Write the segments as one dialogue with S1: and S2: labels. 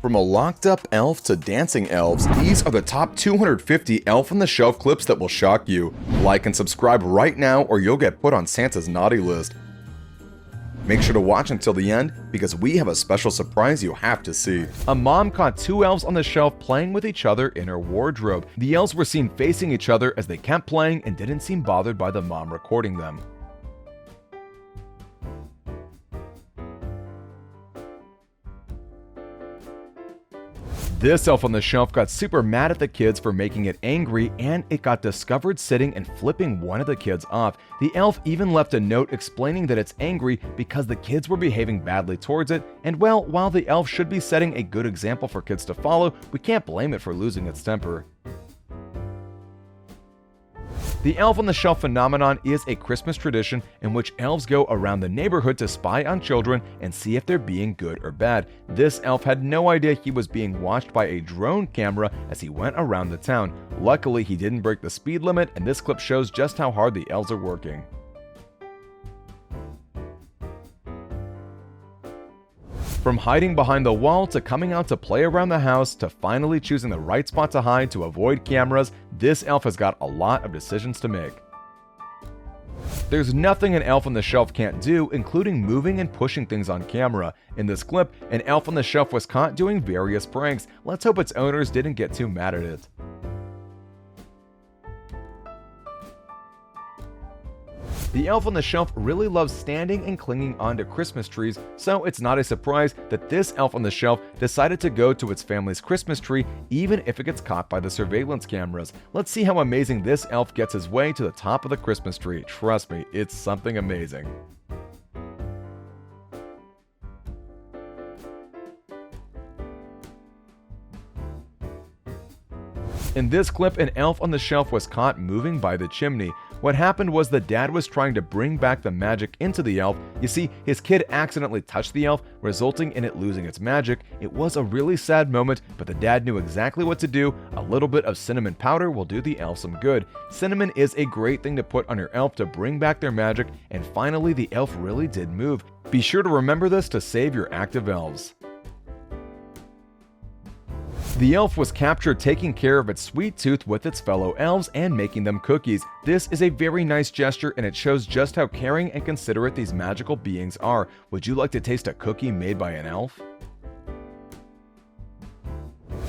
S1: From a locked-up elf to dancing elves, these are the top 250 Elf on the Shelf clips that will shock you. Like and subscribe right now or you'll get put on Santa's naughty list. Make sure to watch until the end because we have a special surprise you have to see. A mom caught two elves on the shelf playing with each other in her wardrobe. The elves were seen facing each other as they kept playing and didn't seem bothered by the mom recording them. This elf on the shelf got super mad at the kids for making it angry, and it got discovered sitting and flipping one of the kids off. The elf even left a note explaining that it's angry because the kids were behaving badly towards it, and well, while the elf should be setting a good example for kids to follow, we can't blame it for losing its temper. The Elf on the Shelf phenomenon is a Christmas tradition in which elves go around the neighborhood to spy on children and see if they're being good or bad. This elf had no idea he was being watched by a drone camera as he went around the town. Luckily, he didn't break the speed limit, and this clip shows just how hard the elves are working. From hiding behind the wall to coming out to play around the house to finally choosing the right spot to hide to avoid cameras, this elf has got a lot of decisions to make. There's nothing an elf on the shelf can't do, including moving and pushing things on camera. In this clip, an elf on the shelf was caught doing various pranks. Let's hope its owners didn't get too mad at it. The elf on the shelf really loves standing and clinging onto Christmas trees, so it's not a surprise that this elf on the shelf decided to go to its family's Christmas tree even if it gets caught by the surveillance cameras. Let's see how amazing this elf gets his way to the top of the Christmas tree. Trust me, it's something amazing. In this clip, an elf on the shelf was caught moving by the chimney. What happened was the dad was trying to bring back the magic into the elf. You see, his kid accidentally touched the elf, resulting in it losing its magic. It was a really sad moment, but the dad knew exactly what to do. A little bit of cinnamon powder will do the elf some good. Cinnamon is a great thing to put on your elf to bring back their magic, and finally the elf really did move. Be sure to remember this to save your active elves. The elf was captured taking care of its sweet tooth with its fellow elves and making them cookies. This is a very nice gesture, and it shows just how caring and considerate these magical beings are. Would you like to taste a cookie made by an elf?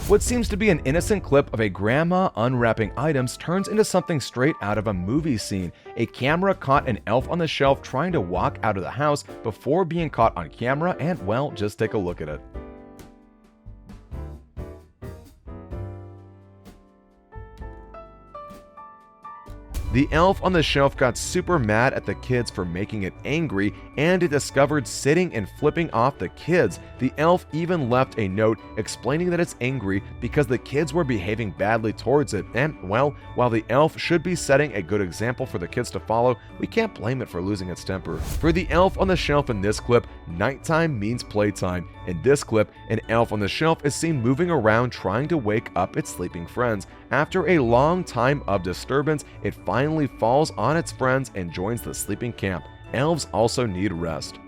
S1: What seems to be an innocent clip of a grandma unwrapping items turns into something straight out of a movie scene. A camera caught an elf on the shelf trying to walk out of the house before being caught on camera, and well, just take a look at it. The elf on the shelf got super mad at the kids for making it angry, and it discovered sitting and flipping off the kids. The elf even left a note explaining that it's angry because the kids were behaving badly towards it, and well, while the elf should be setting a good example for the kids to follow, we can't blame it for losing its temper. For the elf on the shelf in this clip, nighttime means playtime. In this clip, an elf on the shelf is seen moving around trying to wake up its sleeping friends. After a long time of disturbance, it finally falls on its friends and joins the sleeping camp. Elves also need rest.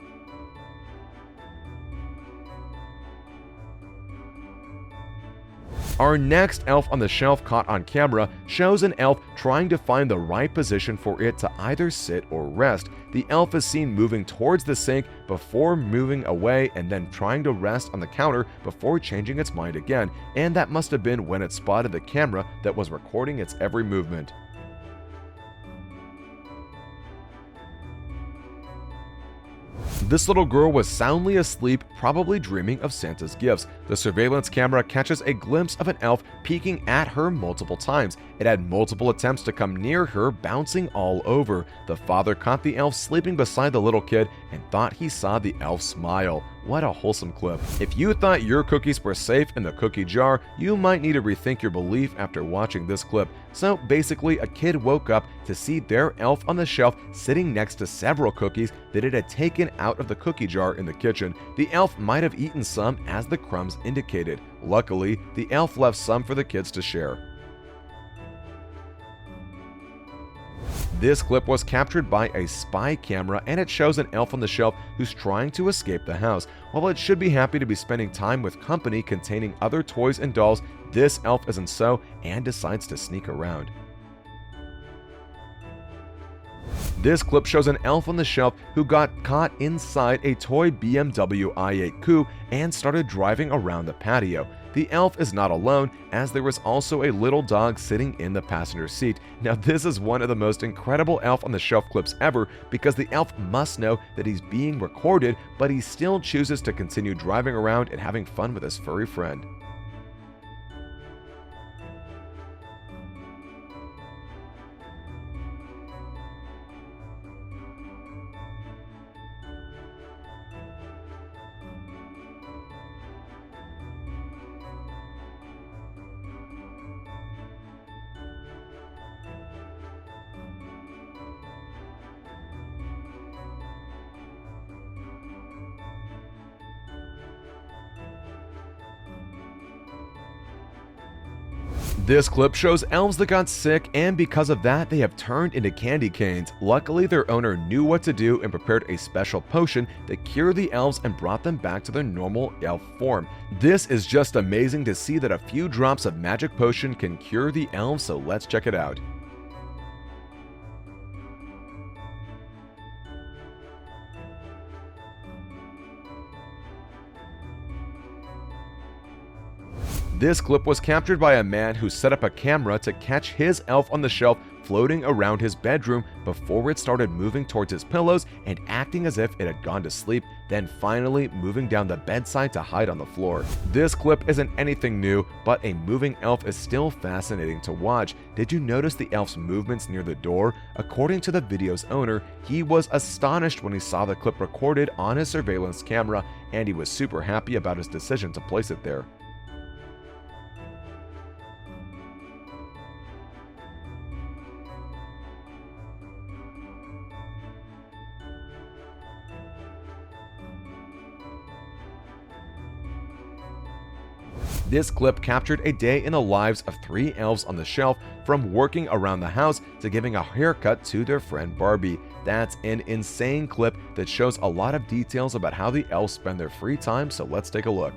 S1: Our next elf on the shelf caught on camera shows an elf trying to find the right position for it to either sit or rest. The elf is seen moving towards the sink before moving away and then trying to rest on the counter before changing its mind again, and that must have been when it spotted the camera that was recording its every movement. This little girl was soundly asleep, probably dreaming of Santa's gifts. The surveillance camera catches a glimpse of an elf peeking at her multiple times. It had multiple attempts to come near her, bouncing all over. The father caught the elf sleeping beside the little kid and thought he saw the elf smile. What a wholesome clip. If you thought your cookies were safe in the cookie jar, you might need to rethink your belief after watching this clip. So basically, a kid woke up to see their elf on the shelf sitting next to several cookies that it had taken out of the cookie jar in the kitchen. The elf might have eaten some as the crumbs indicated. Luckily, the elf left some for the kids to share. This clip was captured by a spy camera, and it shows an elf on the shelf who's trying to escape the house. While it should be happy to be spending time with company containing other toys and dolls, this elf isn't so and decides to sneak around. This clip shows an elf on the shelf who got caught inside a toy BMW i8 Coupe and started driving around the patio. The elf is not alone, as there is also a little dog sitting in the passenger seat. Now this is one of the most incredible elf on the shelf clips ever, because the elf must know that he's being recorded, but he still chooses to continue driving around and having fun with his furry friend. This clip shows elves that got sick, and because of that they have turned into candy canes. Luckily their owner knew what to do and prepared a special potion that cured the elves and brought them back to their normal elf form. This is just amazing to see that a few drops of magic potion can cure the elves, so let's check it out. This clip was captured by a man who set up a camera to catch his elf on the shelf floating around his bedroom before it started moving towards his pillows and acting as if it had gone to sleep, then finally moving down the bedside to hide on the floor. This clip isn't anything new, but a moving elf is still fascinating to watch. Did you notice the elf's movements near the door? According to the video's owner, he was astonished when he saw the clip recorded on his surveillance camera, and he was super happy about his decision to place it there. This clip captured a day in the lives of 3 elves on the shelf, from working around the house to giving a haircut to their friend Barbie. That's an insane clip that shows a lot of details about how the elves spend their free time, so let's take a look.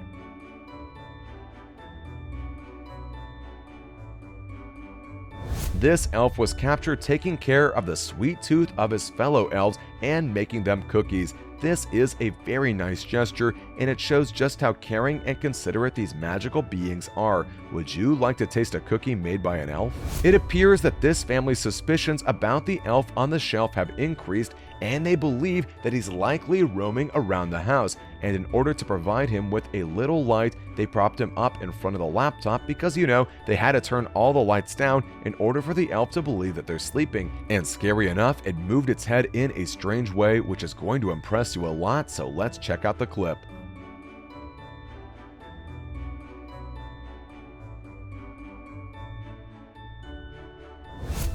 S1: This elf was captured taking care of the sweet tooth of his fellow elves and making them cookies. This is a very nice gesture, and it shows just how caring and considerate these magical beings are. Would you like to taste a cookie made by an elf? It appears that this family's suspicions about the elf on the shelf have increased, and they believe that he's likely roaming around the house, and in order to provide him with a little light, they propped him up in front of the laptop because, you know, they had to turn all the lights down in order for the elf to believe that they're sleeping. And scary enough, it moved its head in a strange way, which is going to impress you a lot, so let's check out the clip.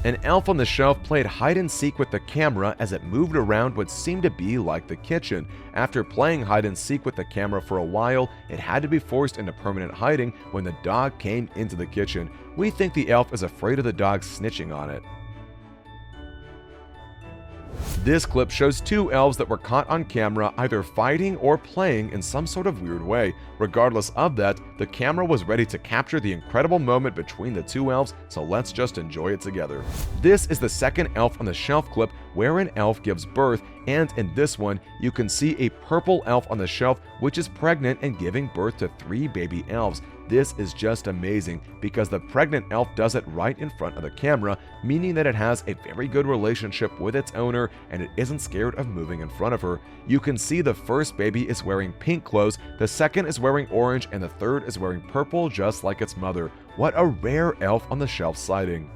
S1: An elf on the shelf played hide and seek with the camera as it moved around what seemed to be like the kitchen. After playing hide and seek with the camera for a while, it had to be forced into permanent hiding when the dog came into the kitchen. We think the elf is afraid of the dog snitching on it. This clip shows 2 elves that were caught on camera either fighting or playing in some sort of weird way. Regardless of that, the camera was ready to capture the incredible moment between the 2 elves, so let's just enjoy it together. This is the second elf on the shelf clip where an elf gives birth, and in this one, you can see a purple elf on the shelf which is pregnant and giving birth to 3 baby elves. This is just amazing because the pregnant elf does it right in front of the camera, meaning that it has a very good relationship with its owner and it isn't scared of moving in front of her. You can see the first baby is wearing pink clothes, the second is wearing orange, and the third is wearing purple just like its mother. What a rare elf on the shelf sighting.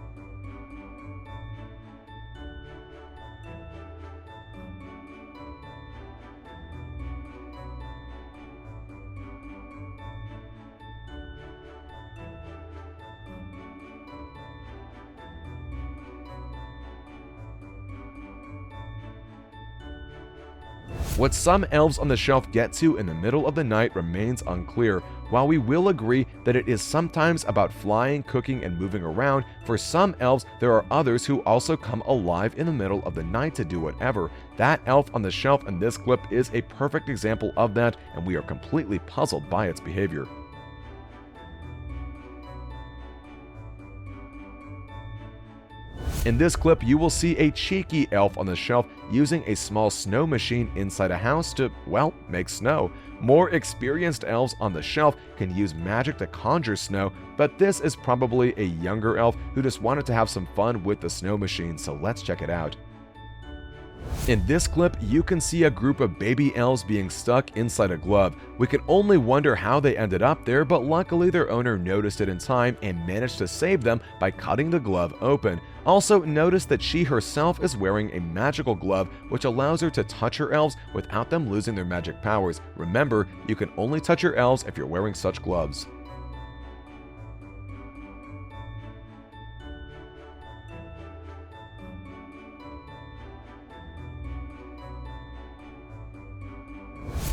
S1: What some elves on the shelf get to in the middle of the night remains unclear. While we will agree that it is sometimes about flying, cooking, and moving around, for some elves there are others who also come alive in the middle of the night to do whatever. That elf on the shelf in this clip is a perfect example of that, and we are completely puzzled by its behavior. In this clip, you will see a cheeky elf on the shelf using a small snow machine inside a house to, well, make snow. More experienced elves on the shelf can use magic to conjure snow, but this is probably a younger elf who just wanted to have some fun with the snow machine, so let's check it out. In this clip, you can see a group of baby elves being stuck inside a glove. We can only wonder how they ended up there, but luckily their owner noticed it in time and managed to save them by cutting the glove open. Also, notice that she herself is wearing a magical glove, which allows her to touch her elves without them losing their magic powers. Remember, you can only touch your elves if you're wearing such gloves.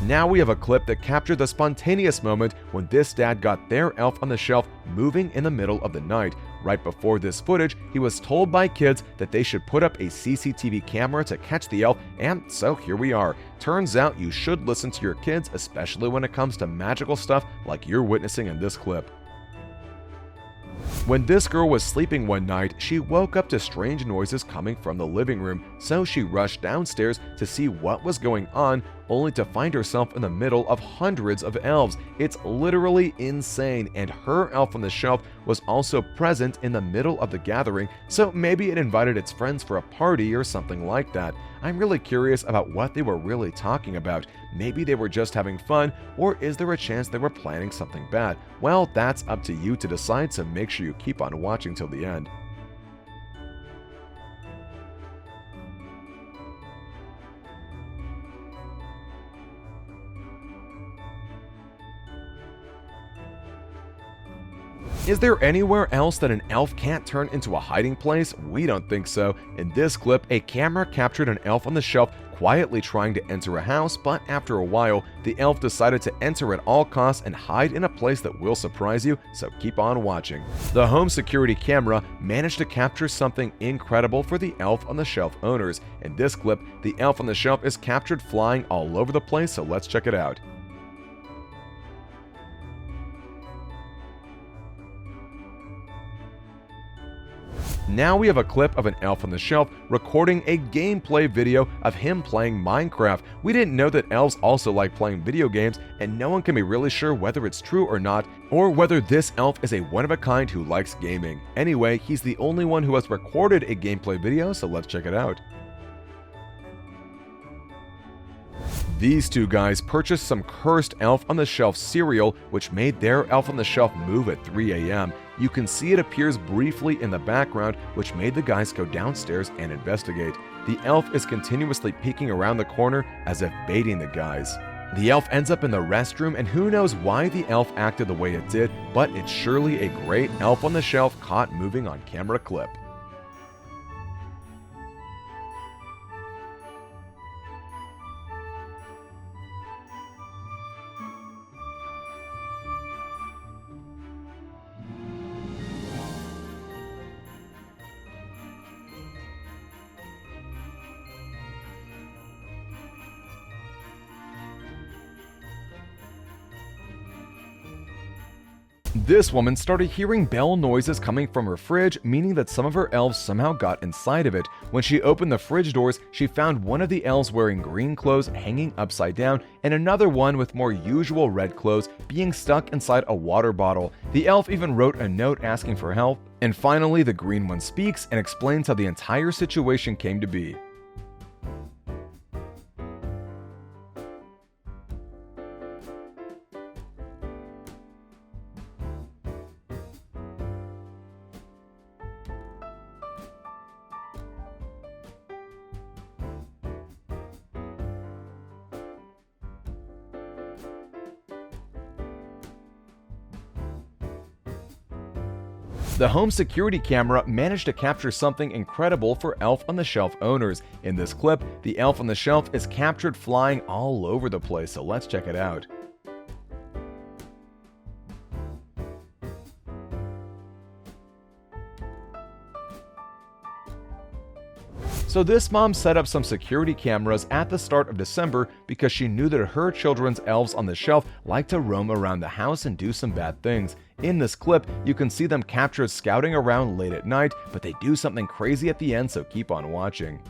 S1: Now we have a clip that captured the spontaneous moment when this dad got their elf on the shelf moving in the middle of the night. Right before this footage, he was told by kids that they should put up a CCTV camera to catch the elf, and so here we are. Turns out you should listen to your kids, especially when it comes to magical stuff like you're witnessing in this clip. When this girl was sleeping one night, she woke up to strange noises coming from the living room, so she rushed downstairs to see what was going on, only to find herself in the middle of hundreds of elves. It's literally insane, and her elf on the shelf was also present in the middle of the gathering, so maybe it invited its friends for a party or something like that. I'm really curious about what they were really talking about. Maybe they were just having fun, or is there a chance they were planning something bad? Well, that's up to you to decide, so make sure you keep on watching till the end. Is there anywhere else that an elf can't turn into a hiding place? We don't think so. In this clip, a camera captured an elf on the shelf quietly trying to enter a house, but after a while, the elf decided to enter at all costs and hide in a place that will surprise you, so keep on watching. The home security camera managed to capture something incredible for the elf on the shelf owners. In this clip, the elf on the shelf is captured flying all over the place, so let's check it out. Now we have a clip of an elf on the shelf recording a gameplay video of him playing Minecraft. We didn't know that elves also like playing video games, and no one can be really sure whether it's true or not, or whether this elf is a one-of-a-kind who likes gaming. Anyway, he's the only one who has recorded a gameplay video, so let's check it out. These two guys purchased some cursed elf on the shelf cereal, which made their elf on the shelf move at 3 a.m. You can see it appears briefly in the background, which made the guys go downstairs and investigate. The elf is continuously peeking around the corner as if baiting the guys. The elf ends up in the restroom, and who knows why the elf acted the way it did, but it's surely a great elf on the shelf caught moving on camera clip. This woman started hearing bell noises coming from her fridge, meaning that some of her elves somehow got inside of it. When she opened the fridge doors, she found one of the elves wearing green clothes hanging upside down, and another one with more usual red clothes being stuck inside a water bottle. The elf even wrote a note asking for help, and finally the green one speaks and explains how the entire situation came to be. The home security camera managed to capture something incredible for Elf on the Shelf owners. In this clip, the Elf on the Shelf is captured flying all over the place, so let's check it out. So this mom set up some security cameras at the start of December because she knew that her children's elves on the shelf like to roam around the house and do some bad things. In this clip, you can see them captured scouting around late at night, but they do something crazy at the end, so keep on watching.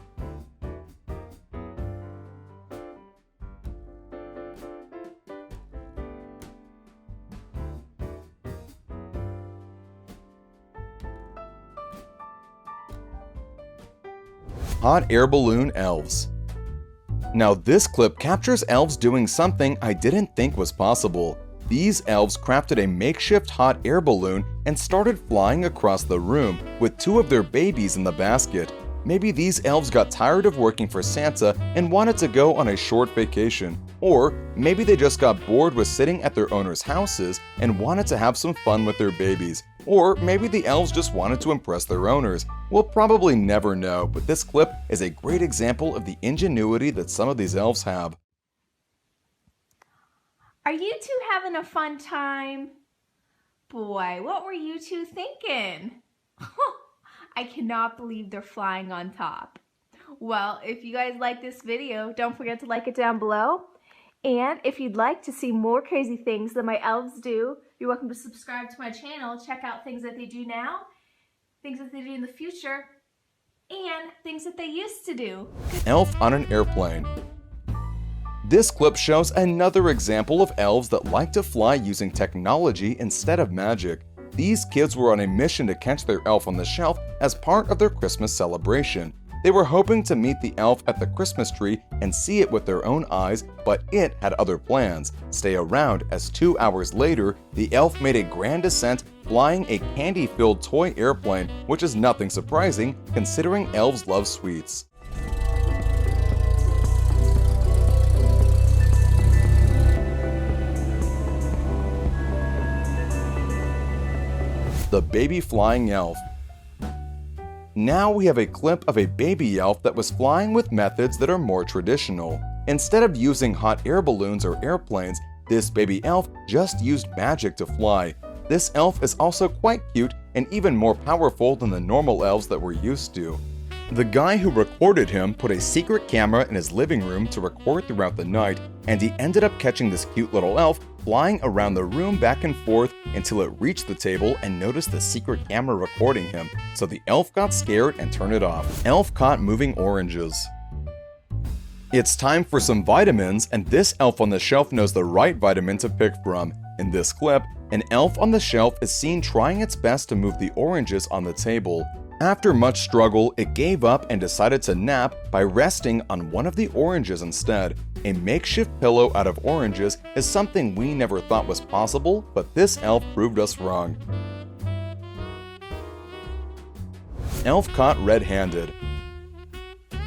S2: Hot air balloon elves. Now this clip captures elves doing something I didn't think was possible. These elves crafted a makeshift hot air balloon and started flying across the room with two of their babies in the basket. Maybe these elves got tired of working for Santa and wanted to go on a short vacation. Or maybe they just got bored with sitting at their owners' houses and wanted to have some fun with their babies. Or maybe the elves just wanted to impress their owners. We'll probably never know, but this clip is a great example of the ingenuity that some of these elves have.
S3: Are you two having a fun time? Boy, what were you two thinking? I cannot believe they're flying on top. Well, if you guys like this video, don't forget to like it down below. And if you'd like to see more crazy things that my elves do, you're welcome to subscribe to my channel. Check out things that they do now, things that they do in the future, and things that they used to do.
S2: Elf on an airplane. This clip shows another example of elves that like to fly using technology instead of magic. These kids were on a mission to catch their elf on the shelf as part of their Christmas celebration. They were hoping to meet the elf at the Christmas tree and see it with their own eyes, but it had other plans. Stay around, as 2 hours later, the elf made a grand descent flying a candy-filled toy airplane, which is nothing surprising considering elves love sweets. The baby flying elf. Now we have a clip of a baby elf that was flying with methods that are more traditional. Instead of using hot air balloons or airplanes, this baby elf just used magic to fly. This elf is also quite cute and even more powerful than the normal elves that we're used to. The guy who recorded him put a secret camera in his living room to record throughout the night, and he ended up catching this cute little elf flying around the room back and forth until it reached the table and noticed the secret camera recording him, so the elf got scared and turned it off. Elf caught moving oranges. It's time for some vitamins, and this elf on the shelf knows the right vitamin to pick from. In this clip, an elf on the shelf is seen trying its best to move the oranges on the table. After much struggle, it gave up and decided to nap by resting on one of the oranges instead. A makeshift pillow out of oranges is something we never thought was possible, but this elf proved us wrong. Elf caught red-handed.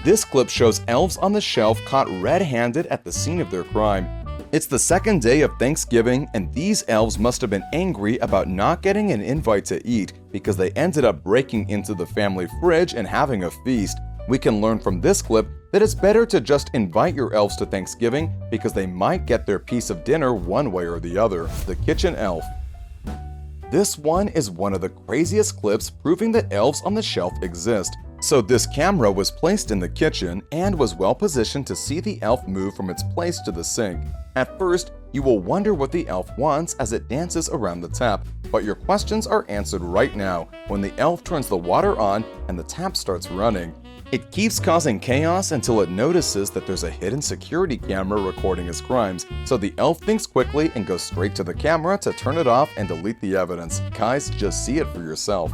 S2: This clip shows elves on the shelf caught red-handed at the scene of their crime. It's the second day of Thanksgiving, and these elves must have been angry about not getting an invite to eat because they ended up breaking into the family fridge and having a feast. We can learn from this clip that it's better to just invite your elves to Thanksgiving because they might get their piece of dinner one way or the other. The kitchen elf. This one is one of the craziest clips proving that elves on the shelf exist. So this camera was placed in the kitchen and was well positioned to see the elf move from its place to the sink. At first, you will wonder what the elf wants as it dances around the tap, but your questions are answered right now when the elf turns the water on and the tap starts running. It keeps causing chaos until it notices that there's a hidden security camera recording his crimes, so the elf thinks quickly and goes straight to the camera to turn it off and delete the evidence. Guys, just see it for yourself.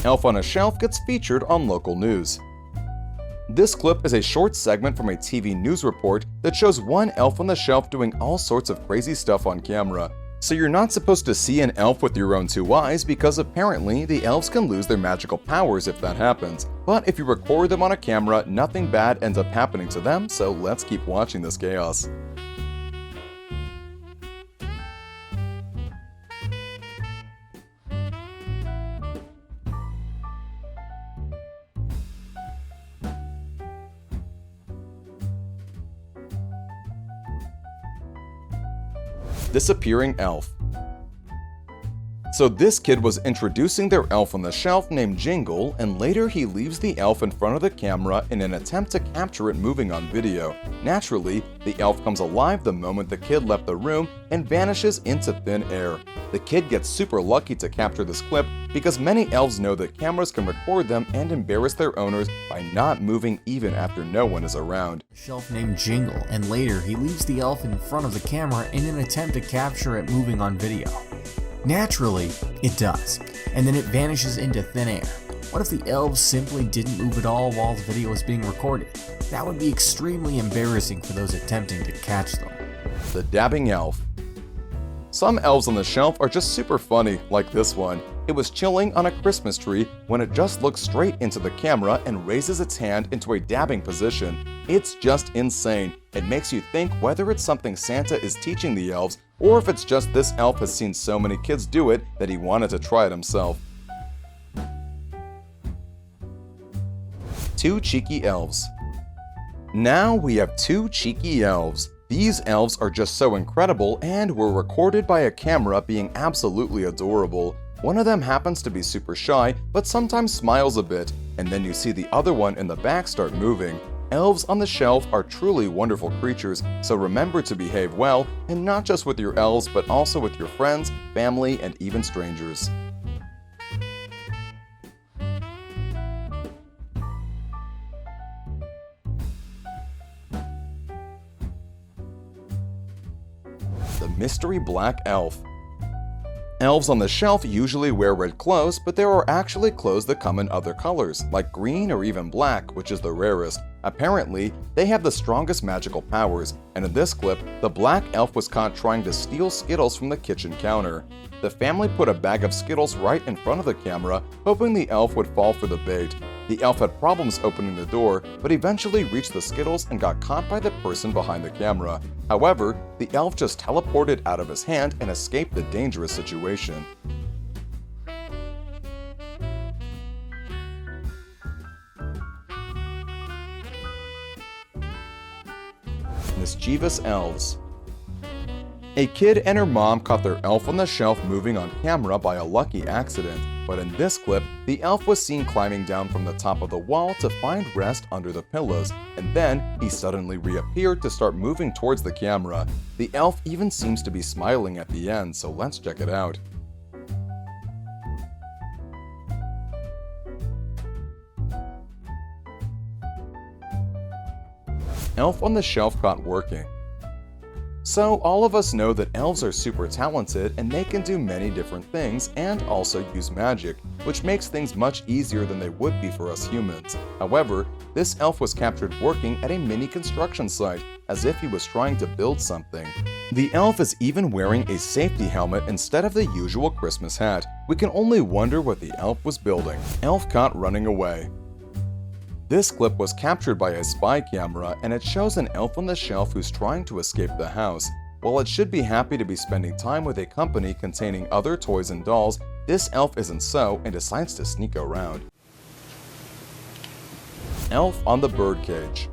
S2: Elf on a Shelf gets featured on local news. This clip is a short segment from a TV news report that shows one elf on the shelf doing all sorts of crazy stuff on camera. So you're not supposed to see an elf with your own two eyes because apparently the elves can lose their magical powers if that happens. But if you record them on a camera, nothing bad ends up happening to them, so let's keep watching this chaos. Disappearing elf. So this kid was introducing their elf on the shelf named Jingle, and later he leaves the elf in front of the camera in an attempt to capture it moving on video. Naturally, the elf comes alive the moment the kid left the room and vanishes into thin air. The kid gets super lucky to capture this clip because many elves know that cameras can record them and embarrass their owners by not moving even after no one is around.
S4: Shelf named Jingle, and later he leaves the elf in front of the camera in an attempt to capture it moving on video. Naturally, it does, and then it vanishes into thin air. What if the elves simply didn't move at all while the video was being recorded? That would be extremely embarrassing for those attempting to catch them.
S2: The dabbing elf. Some elves on the shelf are just super funny, like this one. It was chilling on a Christmas tree when it just looks straight into the camera and raises its hand into a dabbing position. It's just insane. It makes you think whether it's something Santa is teaching the elves or if it's just this elf has seen so many kids do it that he wanted to try it himself. Two cheeky elves. Now we have two cheeky elves. These elves are just so incredible and were recorded by a camera being absolutely adorable. One of them happens to be super shy, but sometimes smiles a bit, and then you see the other one in the back start moving. Elves on the shelf are truly wonderful creatures, so remember to behave well, and not just with your elves, but also with your friends, family, and even strangers. The mystery black elf. Elves on the shelf usually wear red clothes, but there are actually clothes that come in other colors, like green or even black, which is the rarest. Apparently, they have the strongest magical powers, and in this clip, the black elf was caught trying to steal Skittles from the kitchen counter. The family put a bag of Skittles right in front of the camera, hoping the elf would fall for the bait. The elf had problems opening the door, but eventually reached the Skittles and got caught by the person behind the camera. However, the elf just teleported out of his hand and escaped the dangerous situation. Mischievous elves. A kid and her mom caught their elf on the shelf moving on camera by a lucky accident, but in this clip, the elf was seen climbing down from the top of the wall to find rest under the pillows, and then he suddenly reappeared to start moving towards the camera. The elf even seems to be smiling at the end, so let's check it out. Elf on the shelf caught working. So all of us know that elves are super talented and they can do many different things and also use magic, which makes things much easier than they would be for us humans. However, this elf was captured working at a mini construction site, as if he was trying to build something. The elf is even wearing a safety helmet instead of the usual Christmas hat. We can only wonder what the elf was building. Elf caught running away. This clip was captured by a spy camera, and it shows an elf on the shelf who's trying to escape the house. While it should be happy to be spending time with a company containing other toys and dolls, this elf isn't so and decides to sneak around. Elf on the birdcage.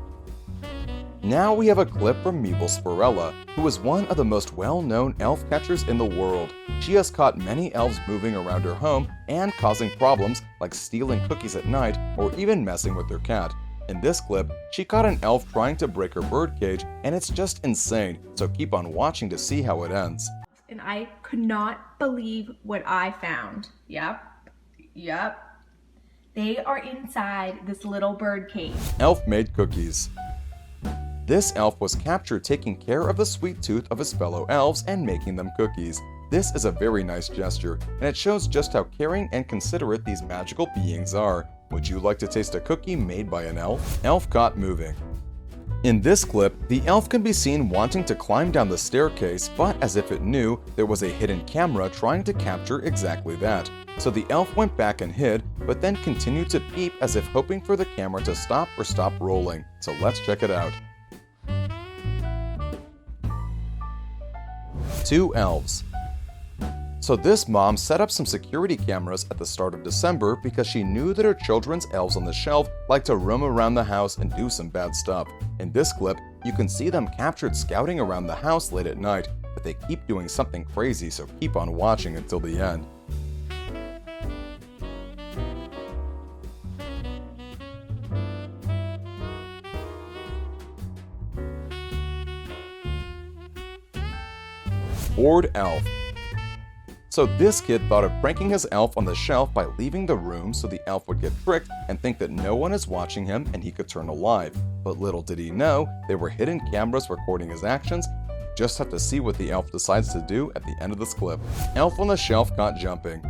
S2: Now we have a clip from Meeble who is one of the most well-known elf catchers in the world. She has caught many elves moving around her home and causing problems like stealing cookies at night or even messing with their cat. In this clip, she caught an elf trying to break her birdcage, and it's just insane, so keep on watching to see how it ends.
S3: And I could not believe what I found. Yep. They are inside this little bird cage.
S2: Elf made cookies. This elf was captured taking care of the sweet tooth of his fellow elves and making them cookies. This is a very nice gesture, and it shows just how caring and considerate these magical beings are. Would you like to taste a cookie made by an elf? Elf caught moving. In this clip, the elf can be seen wanting to climb down the staircase, but as if it knew, there was a hidden camera trying to capture exactly that. So the elf went back and hid, but then continued to peep as if hoping for the camera to stop or stop rolling. So let's check it out. Two elves. So this mom set up some security cameras at the start of December because she knew that her children's elves on the shelf like to roam around the house and do some bad stuff. In this clip, you can see them captured scouting around the house late at night. but they keep doing something crazy, so keep on watching until the end. Bored Elf. So this kid thought of pranking his elf on the shelf by leaving the room so the elf would get tricked and think that no one is watching him and he could turn alive. But little did he know, there were hidden cameras recording his actions. Just have to see what the elf decides to do at the end of this clip. Elf on the shelf caught jumping.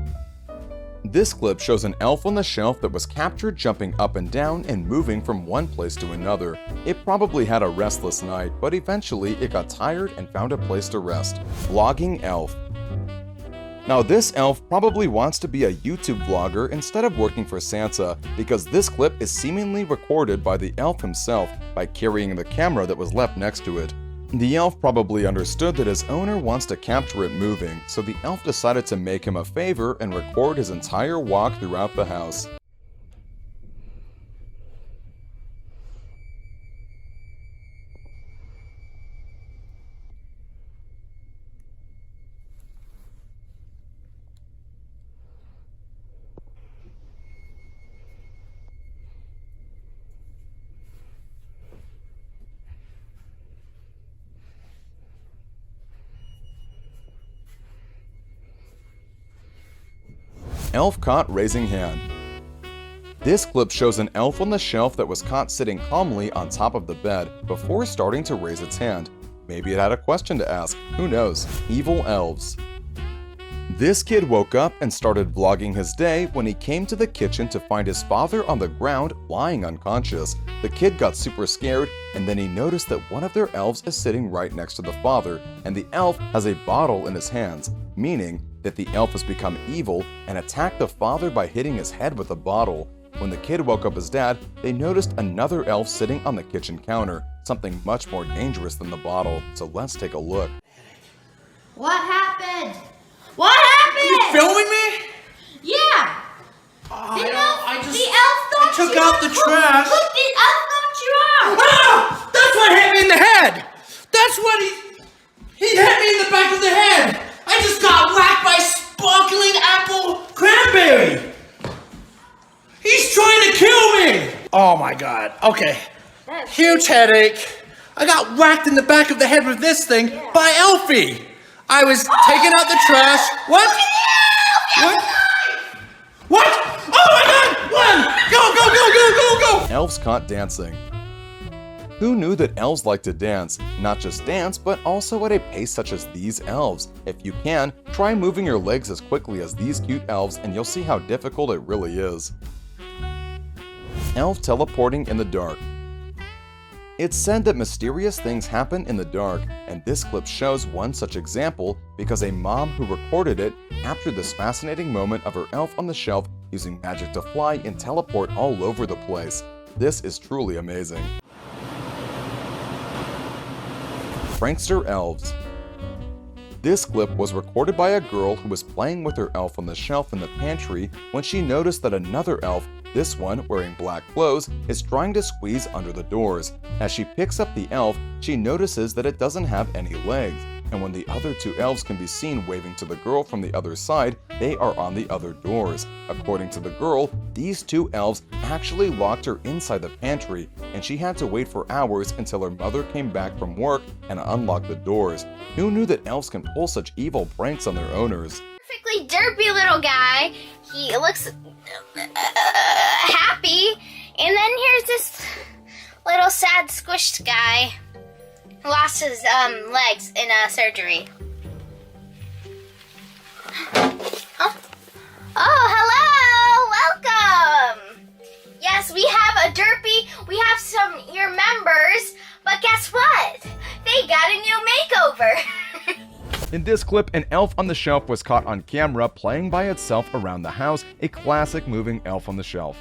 S2: This clip shows an elf on the shelf that was captured jumping up and down and moving from one place to another. It probably had a restless night, but eventually it got tired and found a place to rest. Vlogging Elf. Now this elf probably wants to be a YouTube vlogger instead of working for Santa, because this clip is seemingly recorded by the elf himself by carrying the camera that was left next to it. The elf probably understood that his owner wants to capture it moving, so the elf decided to make him a favor and record his entire walk throughout the house. Elf caught raising hand. This clip shows an elf on the shelf that was caught sitting calmly on top of the bed before starting to raise its hand. Maybe it had a question to ask, who knows? Evil elves. This kid woke up and started vlogging his day when he came to the kitchen to find his father on the ground lying unconscious. The kid got super scared, and then he noticed that one of their elves is sitting right next to the father, and the elf has a bottle in his hands, meaning that the elf has become evil and attacked the father by hitting his head with a bottle. When the kid woke up his dad, they noticed another elf sitting on the kitchen counter, something much more dangerous than the bottle, so let's take a look.
S5: What happened? What happened?
S6: Are you filming me?
S5: Yeah. The elf knocked
S6: took
S5: you
S6: out the trash.
S5: Look, the elf knocked you out.
S6: Ah! That's what hit me in the head! That's what he hit me in the back of the head! I just got whacked by sparkling apple cranberry! He's trying to kill me! Oh my god, okay. Huge headache. I got whacked in the back of the head with this thing by Elfie! I was taking out the trash. What? What? What? Oh my god! Run! Go!
S2: Elves caught dancing. Who knew that elves like to dance? Not just dance, but also at a pace such as these elves. If you can, try moving your legs as quickly as these cute elves and you'll see how difficult it really is. Elf teleporting in the dark. It's said that mysterious things happen in the dark, and this clip shows one such example because a mom who recorded it captured this fascinating moment of her elf on the shelf using magic to fly and teleport all over the place. This is truly amazing. Prankster Elves. This clip was recorded by a girl who was playing with her elf on the shelf in the pantry when she noticed that another elf, this one wearing black clothes, is trying to squeeze under the doors. As she picks up the elf, she notices that it doesn't have any legs, and when the other two elves can be seen waving to the girl from the other side, they are on the other doors. According to the girl, these two elves actually locked her inside the pantry, and she had to wait for hours until her mother came back from work and unlocked the doors. Who knew that elves can pull such evil pranks on their owners?
S7: Perfectly derpy little guy. He looks happy, and then here's this little sad squished guy who lost his legs in surgery. Oh, hello! Welcome! Yes, we have a derpy, we have your members, but guess what? They got a new makeover!
S1: In this clip, an elf on the shelf was caught on camera playing by itself around the house, a classic moving elf on the shelf.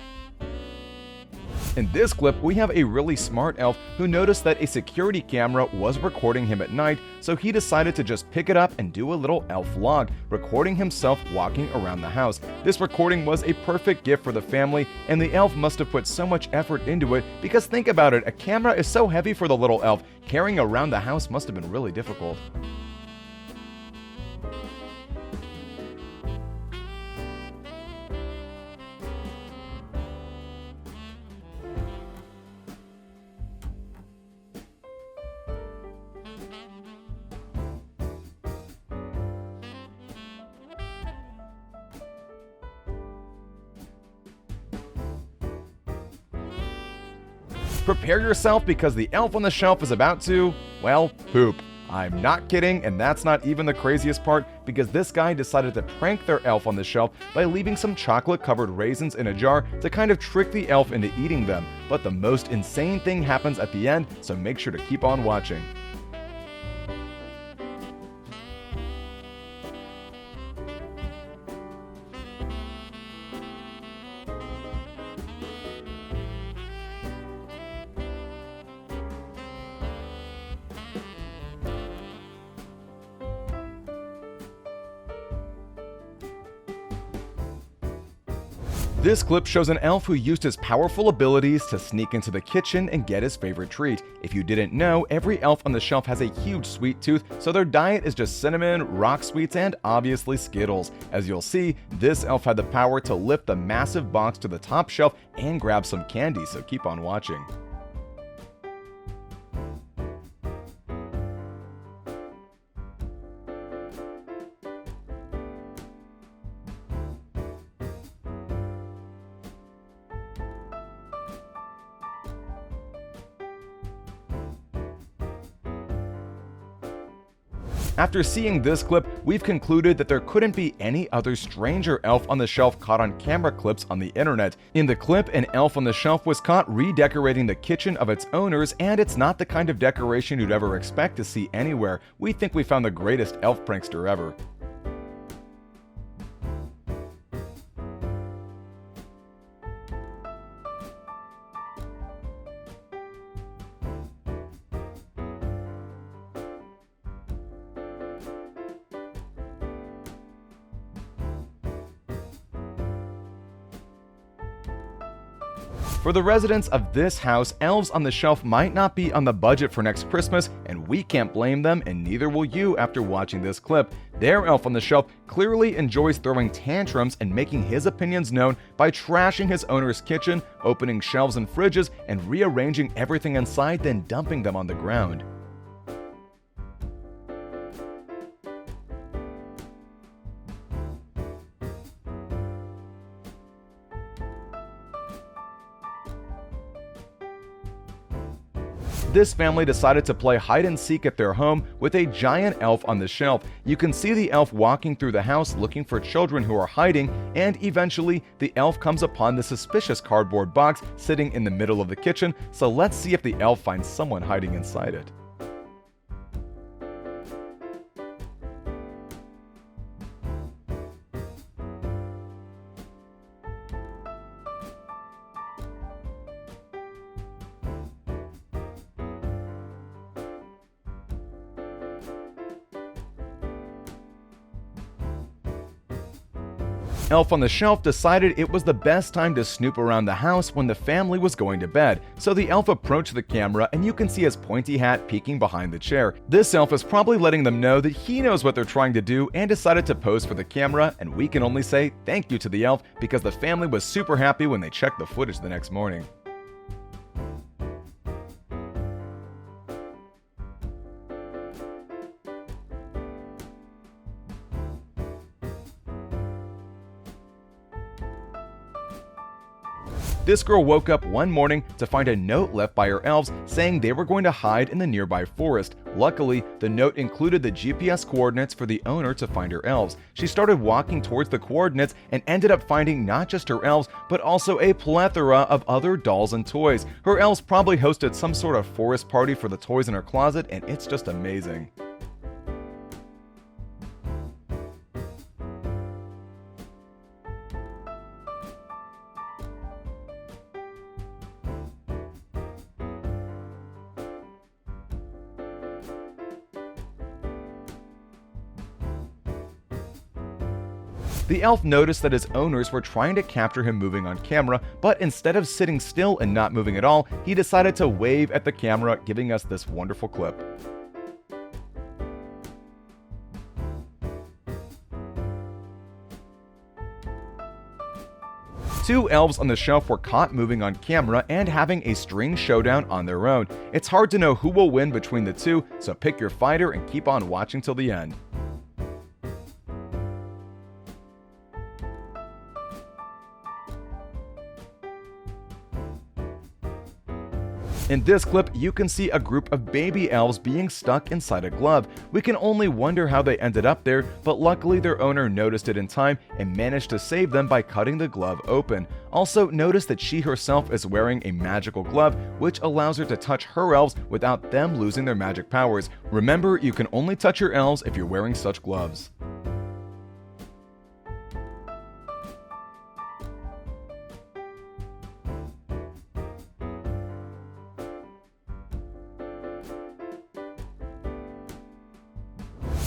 S1: In this clip, we have a really smart elf who noticed that a security camera was recording him at night, so he decided to just pick it up and do a little elf vlog, recording himself walking around the house. This recording was a perfect gift for the family, and the elf must have put so much effort into it, because think about it, a camera is so heavy for the little elf, carrying around the house must have been really difficult. prepare yourself because the elf on the shelf is about to, well, poop. I'm not kidding, and that's not even the craziest part, because this guy decided to prank their elf on the shelf by leaving some chocolate-covered raisins in a jar to kind of trick the elf into eating them. But the most insane thing happens at the end, so make sure to keep on watching. This clip shows an elf who used his powerful abilities to sneak into the kitchen and get his favorite treat. If you didn't know, every elf on the shelf has a huge sweet tooth, so their diet is just cinnamon, rock sweets, and obviously Skittles. As you'll see, this elf had the power to lift the massive box to the top shelf and grab some candy, so keep on watching. After seeing this clip, we've concluded that there couldn't be any other stranger elf on the shelf caught on camera clips on the internet. In the clip, an elf on the shelf was caught redecorating the kitchen of its owners, and it's not the kind of decoration you'd ever expect to see anywhere. We think we found the greatest elf prankster ever. For the residents of this house, elves on the shelf might not be on the budget for next Christmas, and we can't blame them, and neither will you after watching this clip. Their elf on the shelf clearly enjoys throwing tantrums and making his opinions known by trashing his owner's kitchen, opening shelves and fridges, and rearranging everything inside, then dumping them on the ground. This family decided to play hide and seek at their home with a giant elf on the shelf. You can see the elf walking through the house looking for children who are hiding, and eventually the elf comes upon the suspicious cardboard box sitting in the middle of the kitchen, so let's see if the elf finds someone hiding inside it. Elf on the Shelf decided it was the best time to snoop around the house when the family was going to bed, so the elf approached the camera and you can see his pointy hat peeking behind the chair. This elf is probably letting them know that he knows what they're trying to do and decided to pose for the camera, and we can only say thank you to the elf because the family was super happy when they checked the footage the next morning. This girl woke up one morning to find a note left by her elves saying they were going to hide in the nearby forest. Luckily, the note included the GPS coordinates for the owner to find her elves. She started walking towards the coordinates and ended up finding not just her elves, but also a plethora of other dolls and toys. Her elves probably hosted some sort of forest party for the toys in her closet, and it's just amazing. The elf noticed that his owners were trying to capture him moving on camera, but instead of sitting still and not moving at all, he decided to wave at the camera, giving us this wonderful clip. Two elves on the shelf were caught moving on camera and having a string showdown on their own. It's hard to know who will win between the two, so pick your fighter and keep on watching till the end. In this clip, you can see a group of baby elves being stuck inside a glove. We can only wonder how they ended up there, but luckily their owner noticed it in time and managed to save them by cutting the glove open. Also, notice that she herself is wearing a magical glove, which allows her to touch her elves without them losing their magic powers. Remember, you can only touch your elves if you're wearing such gloves.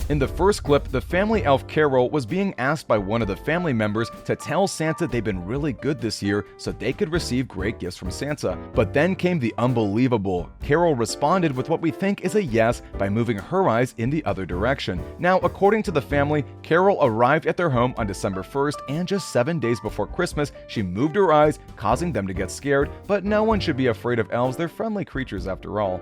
S1: In the first clip, the family elf Carol was being asked by one of the family members to tell Santa they've been really good this year so they could receive great gifts from Santa. But then came the unbelievable. Carol responded with what we think is a yes by moving her eyes in the other direction. Now, according to the family, Carol arrived at their home on December 1st, and just 7 days before Christmas, she moved her eyes, causing them to get scared, but no one should be afraid of elves, they're friendly creatures after all.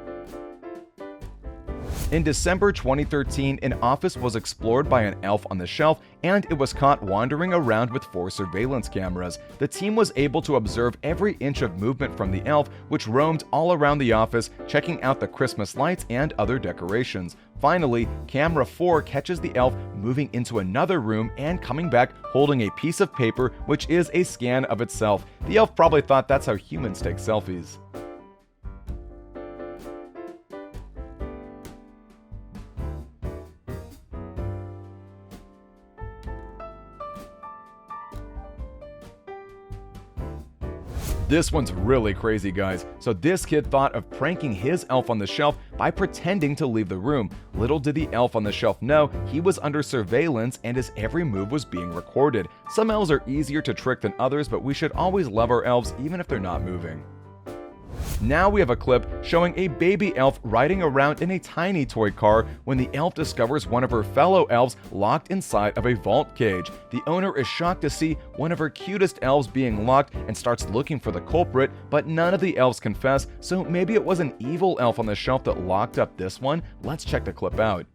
S1: In December 2013, an office was explored by an elf on the shelf, and it was caught wandering around with 4 surveillance cameras. The team was able to observe every inch of movement from the elf, which roamed all around the office, checking out the Christmas lights and other decorations. Finally, camera 4 catches the elf moving into another room and coming back holding a piece of paper, which is a scan of itself. The elf probably thought that's how humans take selfies. This one's really crazy, guys. So this kid thought of pranking his elf on the shelf by pretending to leave the room. Little did the elf on the shelf know he was under surveillance and his every move was being recorded. Some elves are easier to trick than others, but we should always love our elves even if they're not moving. Now we have a clip showing a baby elf riding around in a tiny toy car when the elf discovers one of her fellow elves locked inside of a vault cage. The owner is shocked to see one of her cutest elves being locked and starts looking for the culprit, but none of the elves confess, so maybe it was an evil elf on the shelf that locked up this one. Let's check the clip out.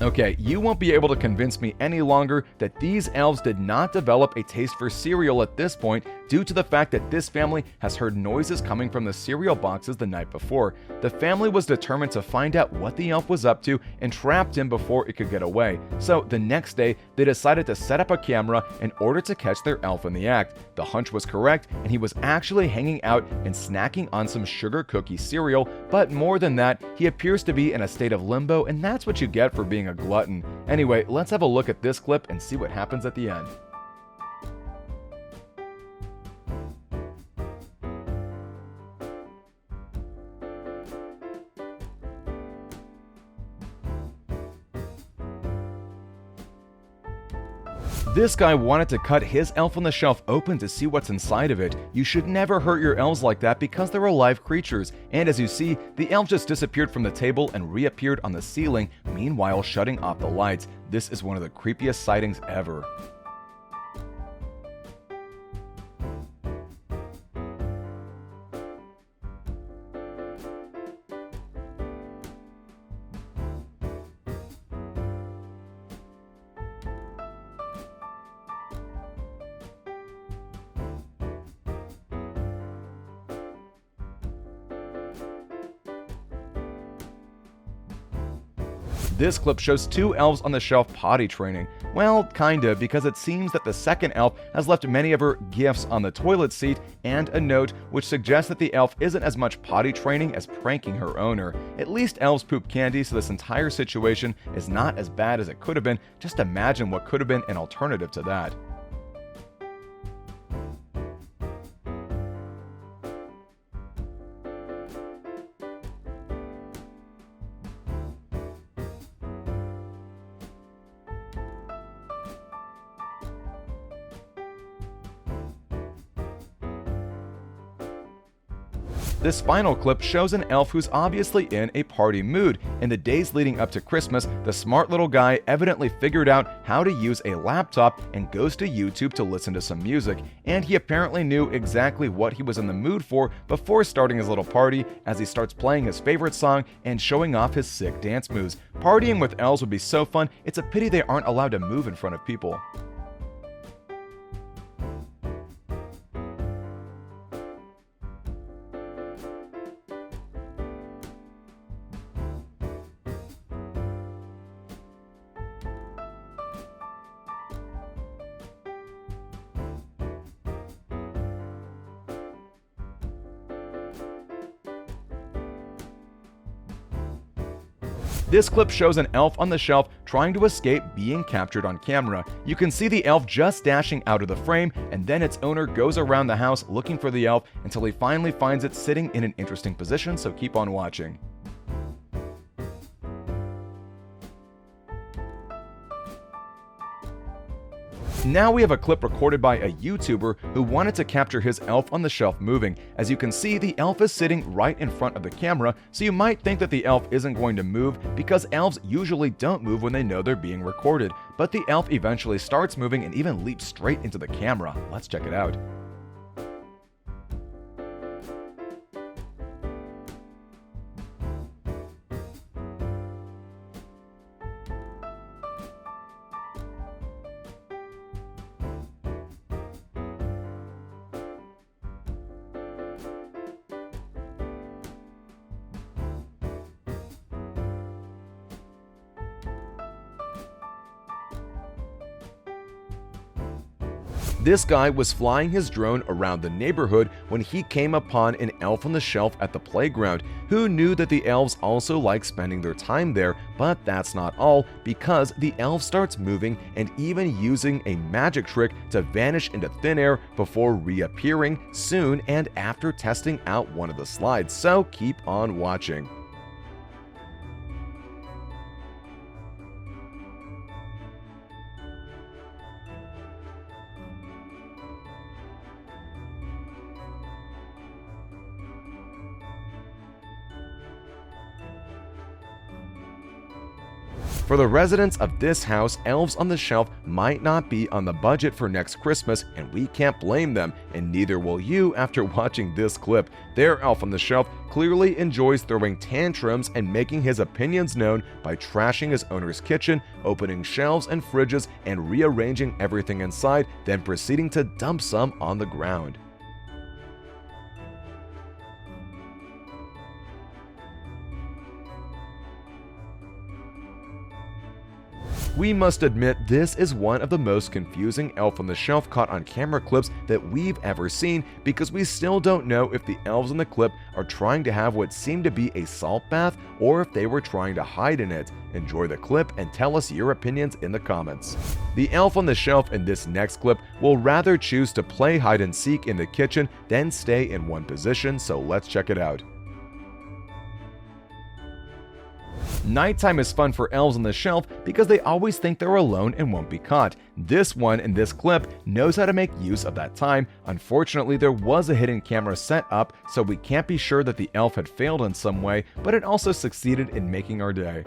S1: Okay, you won't be able to convince me any longer that these elves did not develop a taste for cereal at this point due to the fact that this family has heard noises coming from the cereal boxes the night before. The family was determined to find out what the elf was up to and trapped him before it could get away. So the next day, they decided to set up a camera in order to catch their elf in the act. The hunch was correct, and he was actually hanging out and snacking on some sugar cookie cereal, but more than that, he appears to be in a state of limbo, and that's what you get for being a glutton. Anyway, let's have a look at this clip and see what happens at the end. This guy wanted to cut his elf on the shelf open to see what's inside of it. You should never hurt your elves like that because they're alive creatures. And as you see, the elf just disappeared from the table and reappeared on the ceiling, meanwhile shutting off the lights. This is one of the creepiest sightings ever. This clip shows 2 elves on the shelf potty training. Well, kinda, because it seems that the second elf has left many of her gifts on the toilet seat and a note which suggests that the elf isn't as much potty training as pranking her owner. At least elves poop candy, so this entire situation is not as bad as it could have been. Just imagine what could have been an alternative to that.
S2: This final clip shows an elf who's obviously in a party mood. In the days leading up to Christmas, the smart little guy evidently figured out how to use a laptop and goes to YouTube to listen to some music, and he apparently knew exactly what he was in the mood for before starting his little party, as he starts playing his favorite song and showing off his sick dance moves. Partying with elves would be so fun, it's a pity they aren't allowed to move in front of people. This clip shows an elf on the shelf trying to escape being captured on camera. You can see the elf just dashing out of the frame, and then its owner goes around the house looking for the elf until he finally finds it sitting in an interesting position, so keep on watching. Now we have a clip recorded by a YouTuber who wanted to capture his elf on the shelf moving. As you can see, the elf is sitting right in front of the camera, so you might think that the elf isn't going to move because elves usually don't move when they know they're being recorded. But the elf eventually starts moving and even leaps straight into the camera. Let's check it out. This guy was flying his drone around the neighborhood when he came upon an elf on the shelf at the playground. Who knew that the elves also like spending their time there? But that's not all, because the elf starts moving and even using a magic trick to vanish into thin air before reappearing soon and after testing out one of the slides. So keep on watching. For the residents of this house, elves on the shelf might not be on the budget for next Christmas, and we can't blame them, and neither will you after watching this clip. Their elf on the shelf clearly enjoys throwing tantrums and making his opinions known by trashing his owner's kitchen, opening shelves and fridges, and rearranging everything inside, then proceeding to dump some on the ground. We must admit this is one of the most confusing elf on the shelf caught on camera clips that we've ever seen, because we still don't know if the elves in the clip are trying to have what seemed to be a salt bath or if they were trying to hide in it. Enjoy the clip and tell us your opinions in the comments. The elf on the shelf in this next clip will rather choose to play hide and seek in the kitchen than stay in one position, so let's check it out. Nighttime is fun for elves on the shelf because they always think they're alone and won't be caught. This one in this clip knows how to make use of that time. Unfortunately, there was a hidden camera set up, so we can't be sure that the elf had failed in some way, but it also succeeded in making our day.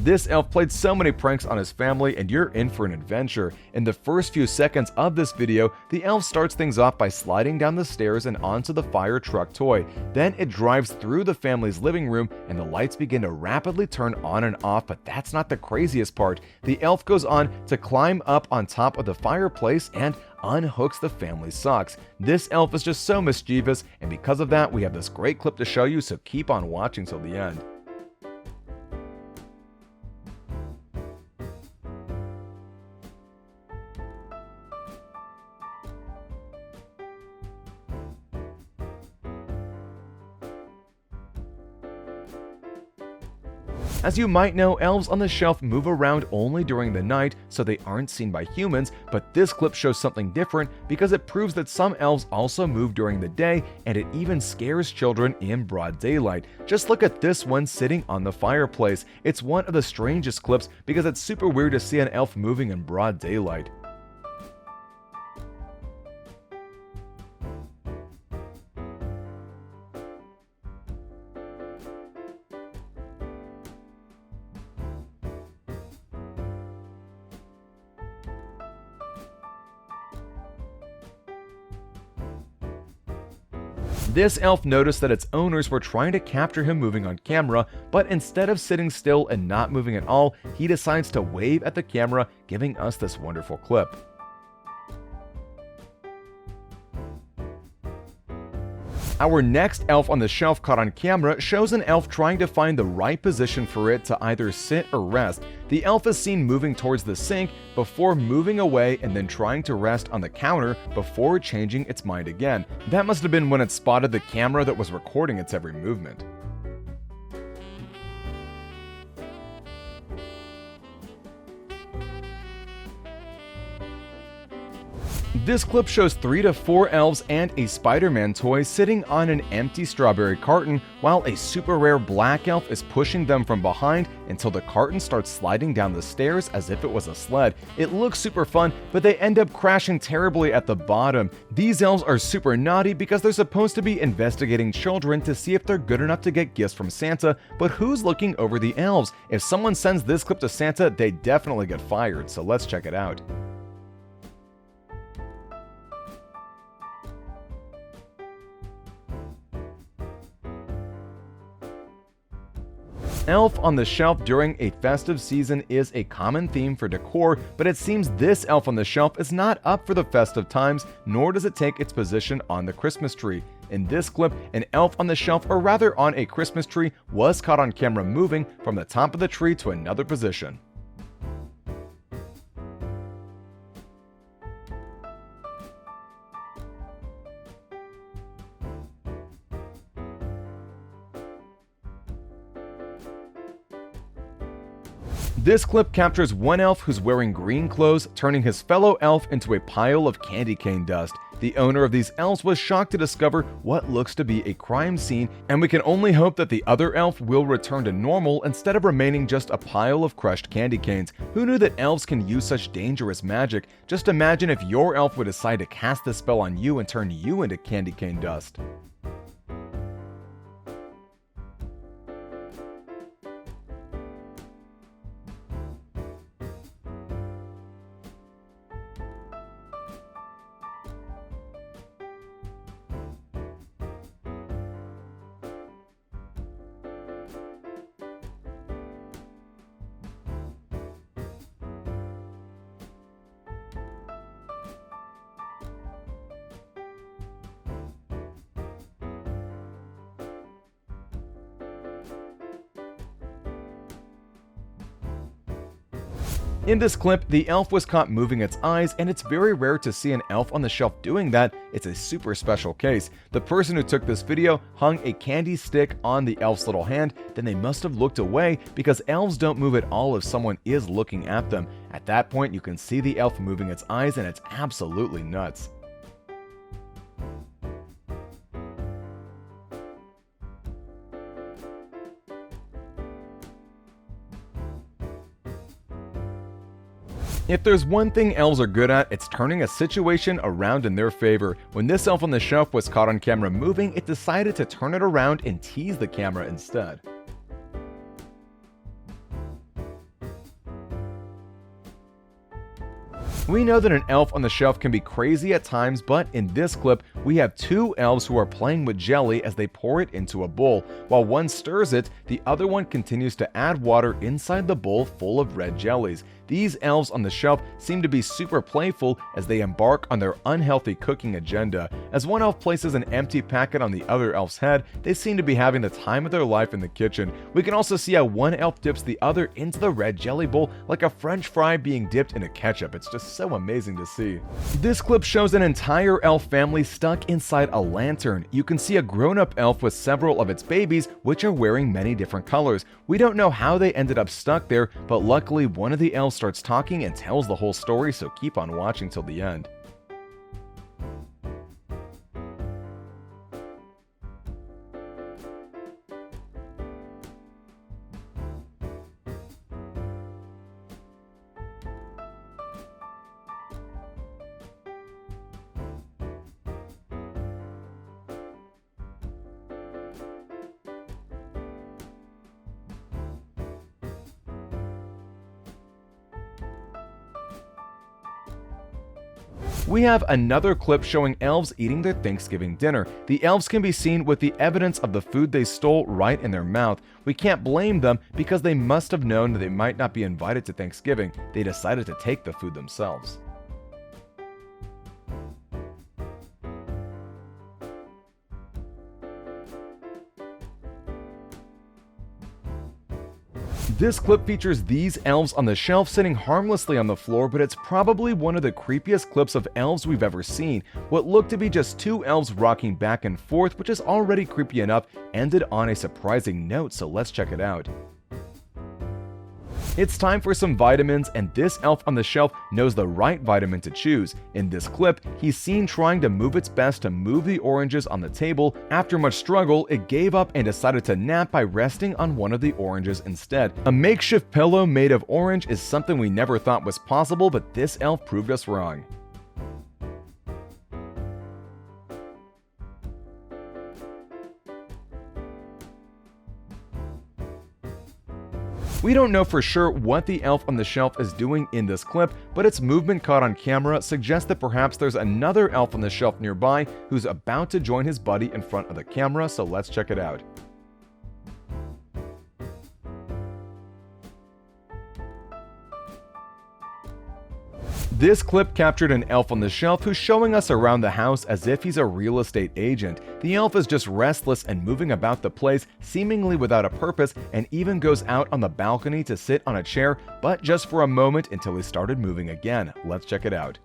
S2: This elf played so many pranks on his family, and you're in for an adventure. In the first few seconds of this video, the elf starts things off by sliding down the stairs and onto the fire truck toy. Then it drives through the family's living room and the lights begin to rapidly turn on and off, but that's not the craziest part. The elf goes on to climb up on top of the fireplace and unhooks the family's socks. This elf is just so mischievous, and because of that, we have this great clip to show you, so keep on watching till the end. As you might know, elves on the shelf move around only during the night, so they aren't seen by humans, but this clip shows something different because it proves that some elves also move during the day, and it even scares children in broad daylight. Just look at this one sitting on the fireplace. It's one of the strangest clips because it's super weird to see an elf moving in broad daylight.
S1: This elf noticed that its owners were trying to capture him moving on camera, but instead of sitting still and not moving at all, he decides to wave at the camera, giving us this wonderful clip. Our next elf on the shelf caught on camera shows an elf trying to find the right position for it to either sit or rest. The elf is seen moving towards the sink before moving away and then trying to rest on the counter before changing its mind again. That must have been when it spotted the camera that was recording its every movement. This clip shows 3 to 4 elves and a Spider-Man toy sitting on an empty strawberry carton while a super rare black elf is pushing them from behind until the carton starts sliding down the stairs as if it was a sled. It looks super fun, but they end up crashing terribly at the bottom. These elves are super naughty because they're supposed to be investigating children to see if they're good enough to get gifts from Santa, but who's looking over the elves? If someone sends this clip to Santa, they definitely get fired, so let's check it out. Elf on the shelf during a festive season is a common theme for decor, but it seems this elf on the shelf is not up for the festive times, nor does it take its position on the Christmas tree. In this clip, an elf on the shelf, or rather on a Christmas tree, was caught on camera moving from the top of the tree to another position. This clip captures one elf who's wearing green clothes, turning his fellow elf into a pile of candy cane dust. The owner of these elves was shocked to discover what looks to be a crime scene, and we can only hope that the other elf will return to normal instead of remaining just a pile of crushed candy canes. Who knew that elves can use such dangerous magic? Just imagine if your elf would decide to cast this spell on you and turn you into candy cane dust. In this clip, the elf was caught moving its eyes, and it's very rare to see an elf on the shelf doing that. It's a super special case. The person who took this video hung a candy stick on the elf's little hand, then they must have looked away because elves don't move at all if someone is looking at them. At that point, you can see the elf moving its eyes, and it's absolutely nuts. If there's one thing elves are good at, it's turning a situation around in their favor. When this elf on the shelf was caught on camera moving, it decided to turn it around and tease the camera instead. We know that an elf on the shelf can be crazy at times, but in this clip, we have 2 elves who are playing with jelly as they pour it into a bowl. While one stirs it, the other one continues to add water inside the bowl full of red jellies. These elves on the shelf seem to be super playful as they embark on their unhealthy cooking agenda. As one elf places an empty packet on the other elf's head, they seem to be having the time of their life in the kitchen. We can also see how one elf dips the other into the red jelly bowl like a French fry being dipped into ketchup. It's just so amazing to see. This clip shows an entire elf family stuck inside a lantern. You can see a grown-up elf with several of its babies, which are wearing many different colors. We don't know how they ended up stuck there, but luckily one of the elves starts talking and tells the whole story, so keep on watching till the end. We have another clip showing elves eating their Thanksgiving dinner. The elves can be seen with the evidence of the food they stole right in their mouth. We can't blame them because they must have known that they might not be invited to Thanksgiving. They decided to take the food themselves. This clip features these elves on the shelf sitting harmlessly on the floor, but it's probably one of the creepiest clips of elves we've ever seen. What looked to be just two elves rocking back and forth, which is already creepy enough, ended on a surprising note, so let's check it out. It's time for some vitamins, and this elf on the shelf knows the right vitamin to choose. In this clip, he's seen trying to move its best to move the oranges on the table. After much struggle, it gave up and decided to nap by resting on one of the oranges instead. A makeshift pillow made of orange is something we never thought was possible, but this elf proved us wrong. We don't know for sure what the elf on the shelf is doing in this clip, but its movement caught on camera suggests that perhaps there's another elf on the shelf nearby who's about to join his buddy in front of the camera, so let's check it out. This clip captured an elf on the shelf who's showing us around the house as if he's a real estate agent. The elf is just restless and moving about the place, seemingly without a purpose, and even goes out on the balcony to sit on a chair, but just for a moment until he started moving again. Let's check it out.